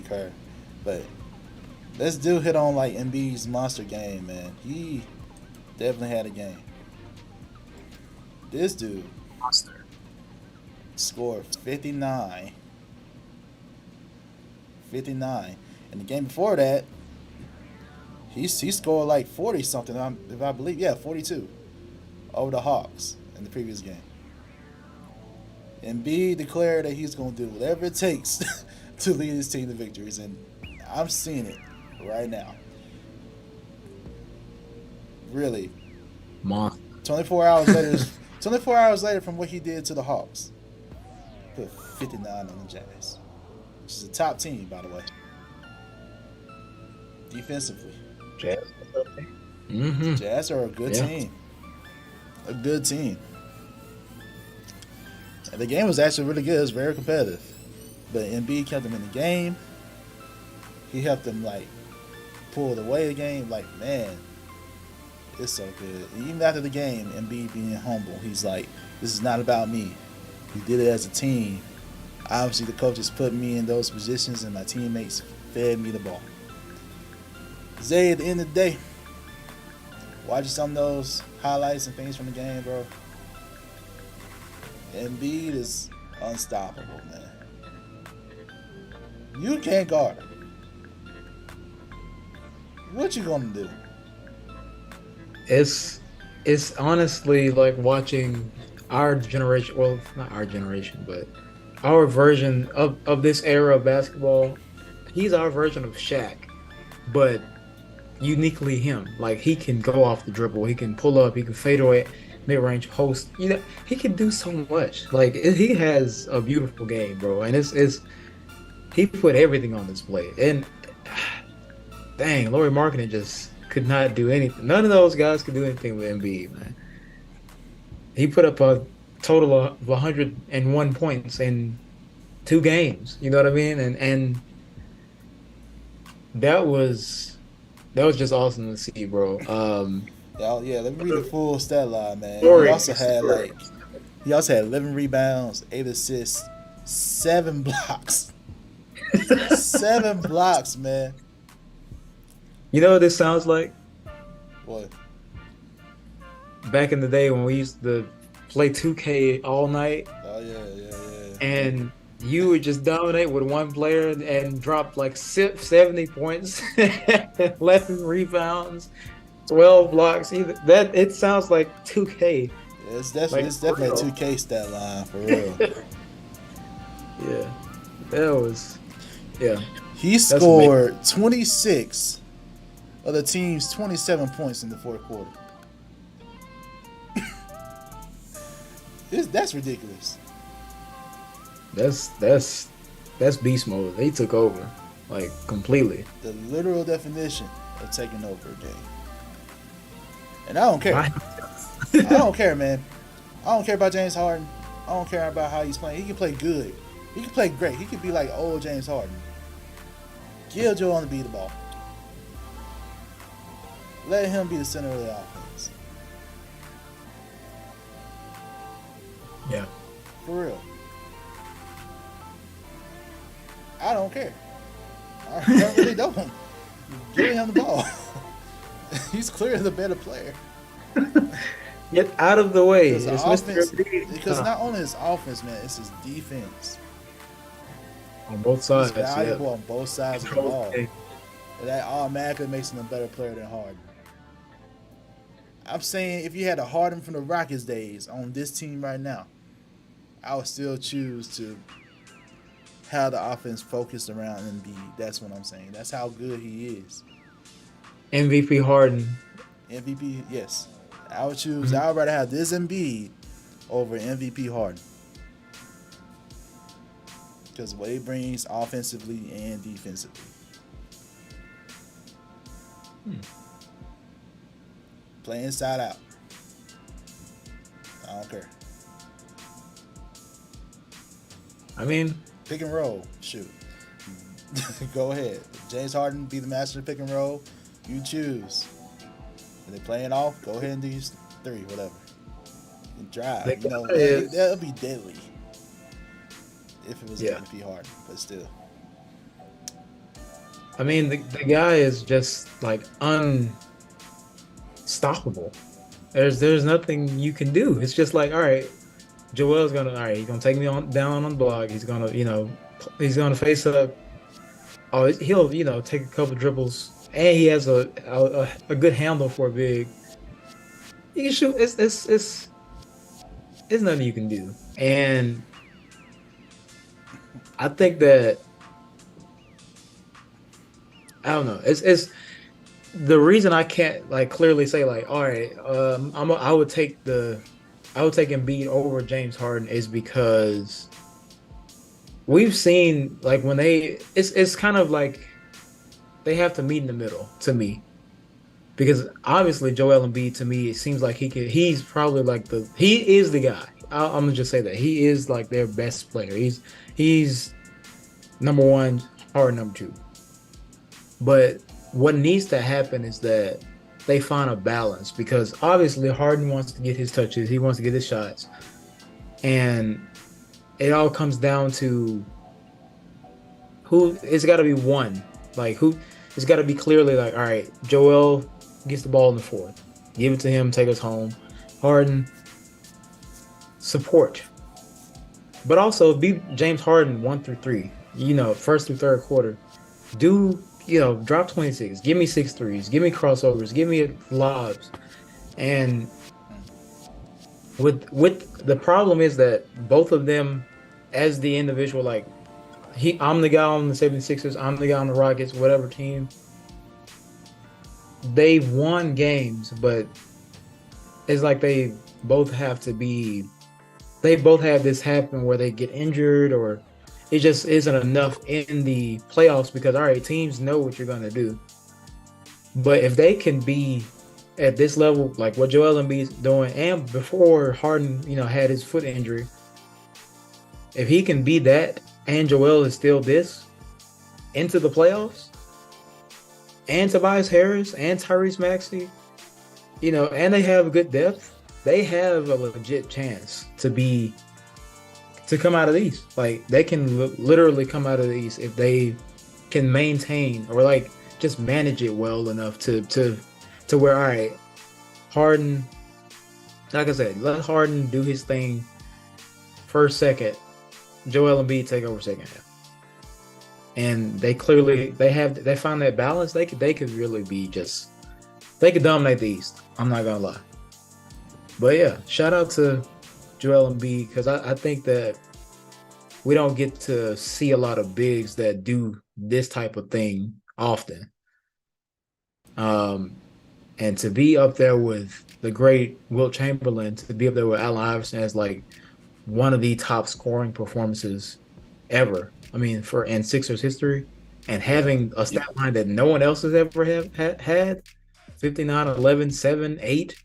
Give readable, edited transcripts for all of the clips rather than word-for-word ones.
concur. But let's do hit on like Embiid's monster game, man. He definitely had a game. This dude Monster. scored 59. 59. And the game before that, he scored like 40 something, if I believe. Yeah, 42 over the Hawks in the previous game. Embiid declared that he's going to do whatever it takes to lead his team to victories, and I'm seeing it right now. Really, Monster. 24 hours later, 24 hours later from what he did to the Hawks, put 59 on the Jazz, which is a top team, by the way, defensively. Jazz. Jazz are a good team, a good team. And the game was actually really good. It was very competitive, but Embiid kept them in the game. He helped them like pull away the game. Like, man, it's so good. Even after the game, Embiid being humble, he's like, "This is not about me. We did it as a team. Obviously, the coaches put me in those positions, and my teammates fed me the ball." Zay, at the end of the day, watching some of those highlights and things from the game, bro. Embiid is unstoppable, man. You can't guard him. What you gonna do? It's honestly like watching our generation. Well, not our generation, but our version of this era of basketball. He's our version of Shaq, but uniquely him. Like, he can go off the dribble, he can pull up, he can fade away, mid-range post. You know, he can do so much. Like, he has a beautiful game, bro, and it's he put everything on display. And dang, Lauri Markkanen just could not do anything. None of those guys could do anything with Embiid, man. He put up a total of 101 points in 2 games. You know what I mean? And that was just awesome to see, bro. Yeah, let me read the full stat line, man. Story. He also had 11 rebounds, 8 assists, 7 blocks. 7 blocks, man. You know what this sounds like? What? Back in the day when we used to play 2K all night. Oh yeah. And you would just dominate with one player and drop like 70 points, 11 rebounds, 12 blocks. That it sounds like 2K. Yeah, it's definitely a 2K stat line for real. Yeah, that was He scored 26 of the team's 27 points in the fourth quarter. That's ridiculous. That's beast mode. They took over, like, completely. The literal definition of taking over a game. And I don't care. I don't care, man. I don't care about James Harden. I don't care about how he's playing. He can play good. He can play great. He could be like old James Harden. Give Joel Embiid the ball. Let him be the center of the offense. Yeah. For real. I don't care. I really don't. Give him the ball. He's clearly the better player. Get out of the way. Because not only his offense, man, it's his defense. On both sides. He's valuable on both sides of the ball. And that automatically makes him a better player than Harden. I'm saying if you had a Harden from the Rockets days on this team right now, I would still choose to have the offense focused around Embiid. That's what I'm saying. That's how good he is. MVP Harden. MVP, yes. I would choose. I would rather have this Embiid over MVP Harden because of what he brings offensively and defensively. Play inside out. I don't care. I mean, pick and roll. Shoot. Go ahead. James Harden be the master of pick and roll. You choose. If they're playing off, go ahead and do your 3, whatever. And drive. That'll be deadly if it was MVP Harden, but still. I mean, the guy is just like unstoppable. There's nothing you can do. It's just like, all right, Joel's gonna, all right, he's gonna take me on down on the block. He's gonna, he's gonna face up. Oh, he'll, take a couple dribbles, and he has a good handle for a big. He can shoot. It's nothing you can do, and I think that I don't know. It's the reason I can't like clearly say like, all right, I would take Embiid over James Harden is because we've seen like when it's kind of like they have to meet in the middle to me because obviously Joel Embiid to me it seems like he's probably like he is the guy. I'm gonna just say that he is like their best player. He's number one, Harden number two. But what needs to happen is that they find a balance because obviously Harden wants to get his touches, he wants to get his shots, and it all comes down to who. It's got to be one, like who. It's got to be clearly like, all right, Joel gets the ball in the fourth, give it to him, take us home. Harden support, but also be James Harden 1 through 3. First through third quarter, do drop 26, give me 6 threes, give me crossovers, give me lobs. And with the problem is that both of them as the individual, like I'm the guy on the 76ers, I'm the guy on the Rockets, whatever team. They've won games, but it's like they both have this happen where they get injured or it just isn't enough in the playoffs because, all right, teams know what you're going to do. But if they can be at this level, like what Joel Embiid is doing, and before Harden, had his foot injury, if he can be that and Joel is still this into the playoffs, and Tobias Harris and Tyrese Maxey, and they have good depth, they have a legit chance to come out of these. Like they can literally come out of these if they can maintain or like just manage it well enough to where, all right, Harden, like I said, let Harden do his thing first, second, Joel Embiid take over second half. And they find that balance. They could really be they could dominate the East. I'm not gonna lie. But yeah, shout out to Joel Embiid because I think that we don't get to see a lot of bigs that do this type of thing often. And to be up there with the great Wilt Chamberlain, to be up there with Allen Iverson as like one of the top scoring performances ever. I mean, in Sixers history, and having a stat line that no one else has ever had, 59, 11, 7, 8.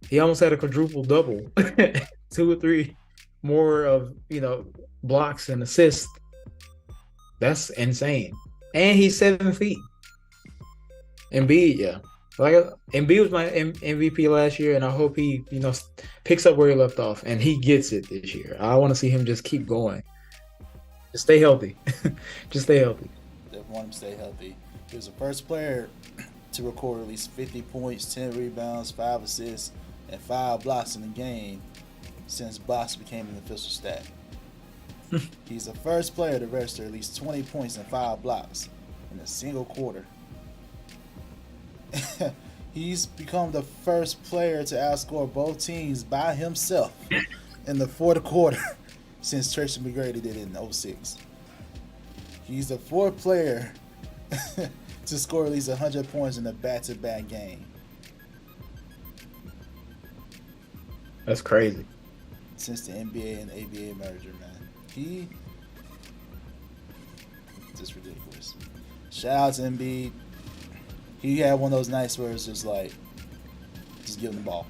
He almost had a quadruple double, 2 or 3 more of blocks and assists. That's insane. And he's 7 feet. Embiid, yeah. Like Embiid was my MVP last year, and I hope he picks up where he left off, and he gets it this year. I want to see him just keep going. Just stay healthy. Just stay healthy. They want him to stay healthy. He was the first player to record at least 50 points, 10 rebounds, 5 assists, and 5 blocks in the game since blocks became an official stat. He's the first player to register at least 20 points and 5 blocks in a single quarter. He's become the first player to outscore both teams by himself in the fourth quarter since Tracy McGrady did it in 06. He's the fourth player to score at least 100 points in a back-to-back game. That's crazy. Since the NBA and ABA merger, man. Just ridiculous. Shout out to Embiid. He had one of those nights where it's just like, just give him the ball.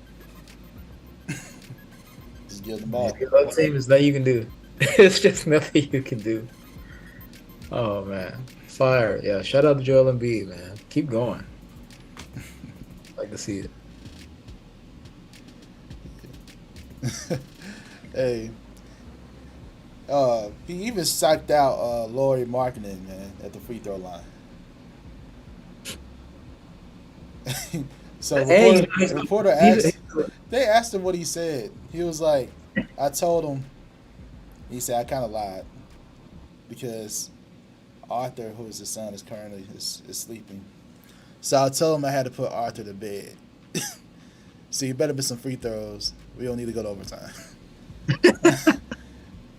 Just give him the ball. Other team is nothing you can do. It's just nothing you can do. Oh man, fire! Yeah, shout out to Joel Embiid, man. Keep going. Like to see it. Hey, He even psyched out Laurie Markkinen, man, at the free throw line. So And you reporter know, he's, reporter he's asked, they asked him what he said. He was like, I told him. He said I kind of lied because Arthur, who is his son, is currently is sleeping. So I told him I had to put Arthur to bed. So you better be some free throws. We don't need to go to overtime.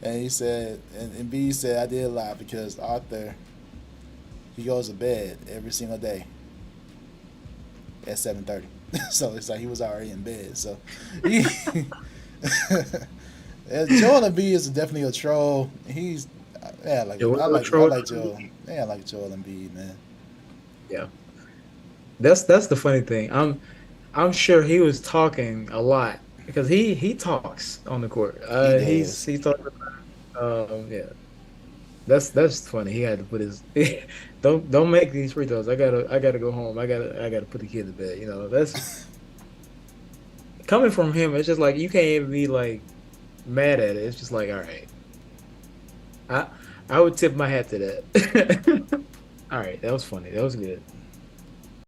And he said, and B said I did lie because Arthur, he goes to bed every single day at 7:30. So it's like he was already in bed. So he, Joel Embiid is definitely a troll. He's yeah, like Joel I Troll. like Joel. Yeah, I like Joel Embiid, man. Yeah, that's the funny thing. I'm sure he was talking a lot because he talks on the court. He He's does. he talked. Yeah, that's funny. He had to put his don't make these free throws. I gotta go home. I gotta put the kid to bed. You know, that's coming from him. It's just like you can't even be like mad at it. It's just like all right. I I would tip my hat to that. All right, that was funny. That was good.